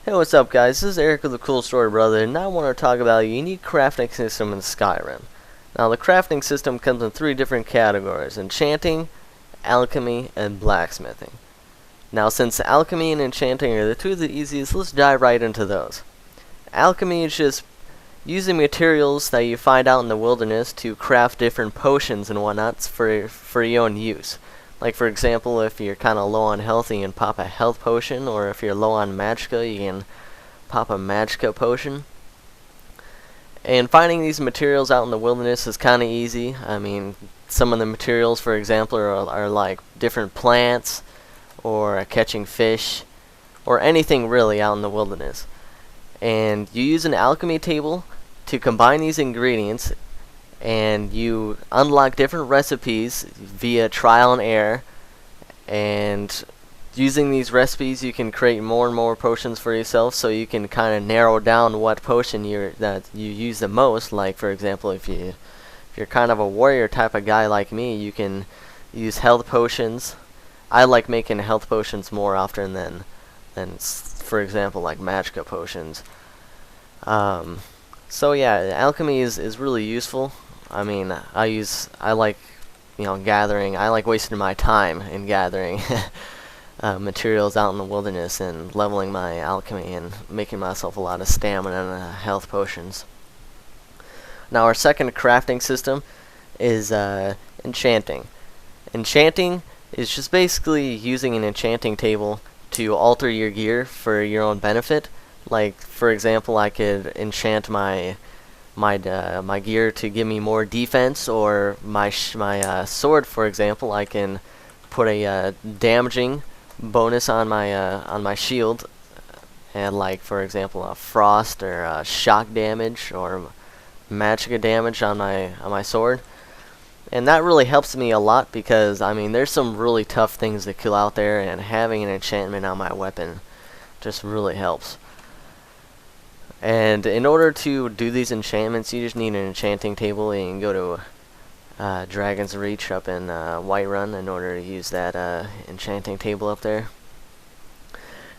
Hey, what's up guys? This is Eric of the Cool Story Brother, and I want to talk about a unique crafting system in Skyrim. Now, the crafting system comes in three different categories: enchanting, alchemy, and blacksmithing. Now, since alchemy and enchanting are the two of the easiest, let's dive right into those. Alchemy is just using materials that you find out in the wilderness to craft different potions and whatnot for your own use. Like, for example, if you're kind of low on health, you can pop a health potion, or if you're low on magicka, you can pop a magicka potion. And finding these materials out in the wilderness is kind of easy. I mean, some of the materials, for example, are like different plants, or catching fish, or anything really out in the wilderness. And you use an alchemy table to combine these ingredients, and you unlock different recipes via trial and error. And using these recipes, you can create more and more potions for yourself, so you can kind of narrow down what potion that you use the most. Like, for example, if you're kind of a warrior type of guy like me, you can use health potions. I like making health potions more often than for example, like magicka potions. So yeah, alchemy is really useful. I mean, I like, gathering. I like wasting my time in gathering materials out in the wilderness and leveling my alchemy and making myself a lot of stamina and health potions. Now, our second crafting system is enchanting. Enchanting is just basically using an enchanting table to alter your gear for your own benefit. Like, for example, I could enchant my gear to give me more defense, or my sword, for example. I can put a damaging bonus on my shield, and, like, for example, a frost or shock damage or magicka damage on my sword. And that really helps me a lot, because I mean, there's some really tough things to kill out there, and having an enchantment on my weapon just really helps. And in order to do these enchantments, you just need an enchanting table. You can go to Dragon's Reach up in Whiterun in order to use that enchanting table up there.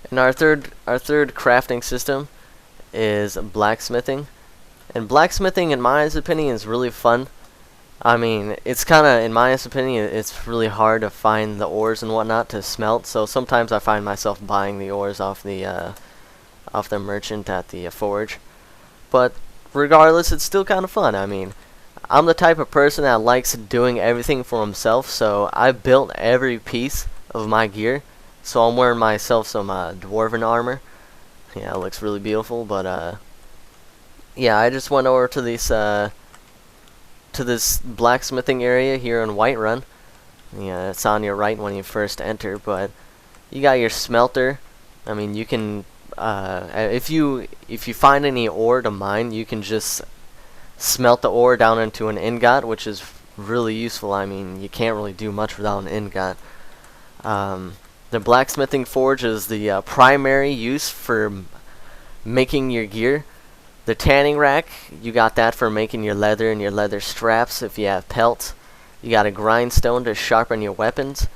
And our third crafting system is blacksmithing. And blacksmithing, in my opinion, is really fun. I mean, it's kind of, in my opinion, it's really hard to find the ores and whatnot to smelt. So sometimes I find myself buying the ores off the merchant at the forge. But regardless, it's still kind of fun. I mean, I'm the type of person that likes doing everything for himself, so I built every piece of my gear. So I'm wearing myself some dwarven armor. Yeah, it looks really beautiful. But yeah, I just went over to this blacksmithing area here in Whiterun. Yeah, it's on your right when you first enter. But you got your smelter. I mean, you can if you find any ore to mine, you can just smelt the ore down into an ingot, which is really useful. I mean, you can't really do much without an ingot. The blacksmithing forge is the primary use for making your gear. The tanning rack, you got that for making your leather and your leather straps if you have pelts. You got a grindstone to sharpen your weapons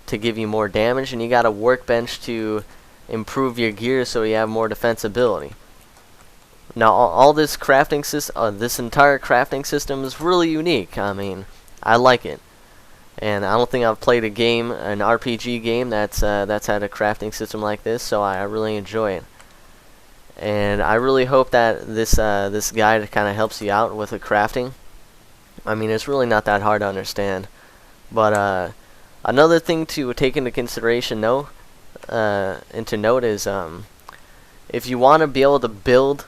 to give you more damage, and you got a workbench to improve your gear so you have more defensibility. Now, all this crafting system, this entire crafting system is really unique. I mean, I like it, and I don't think I've played an RPG game that's had a crafting system like this. So I really enjoy it, and I really hope that this guide kind of helps you out with the crafting. I mean, it's really not that hard to understand, but another thing to take into consideration, though, and to note is, if you want to be able to build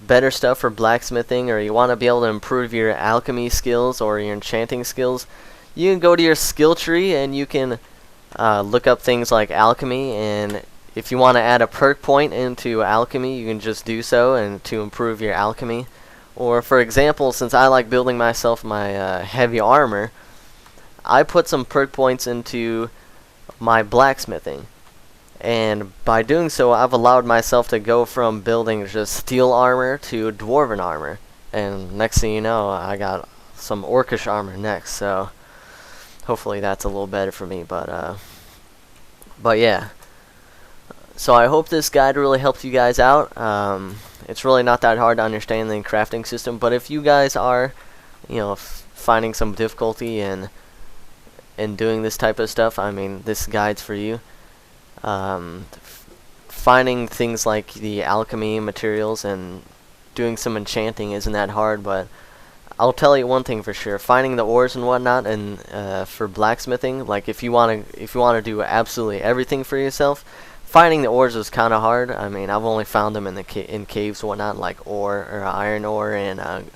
better stuff for blacksmithing, or you want to be able to improve your alchemy skills or your enchanting skills, you can go to your skill tree and you can look up things like alchemy. And if you want to add a perk point into alchemy, you can just do so, and to improve your alchemy. Or, for example, since I like building myself my heavy armor, I put some perk points into my blacksmithing, and by doing so, I've allowed myself to go from building just steel armor to dwarven armor, and next thing you know, I got some orcish armor next. So hopefully that's a little better for me. But yeah, So I hope this guide really helped you guys out. It's really not that hard to understand the crafting system, but if you guys are, finding some difficulty in doing this type of stuff, I mean, this guide's for you. Finding things like the alchemy materials and doing some enchanting isn't that hard, but I'll tell you one thing for sure: finding the ores and whatnot, and for blacksmithing, like if you wanna do absolutely everything for yourself, finding the ores is kind of hard. I mean, I've only found them in the in caves and whatnot, like ore or iron ore and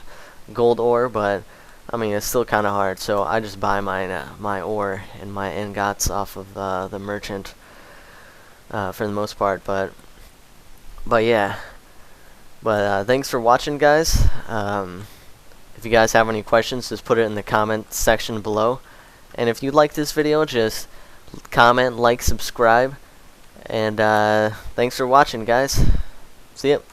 gold ore, but I mean it's still kind of hard. So I just buy my ore and my ingots off of the merchant for the most part. But yeah. But thanks for watching, guys. If you guys have any questions, just put it in the comment section below. And if you like this video, just comment, like, subscribe. And thanks for watching, guys. See ya.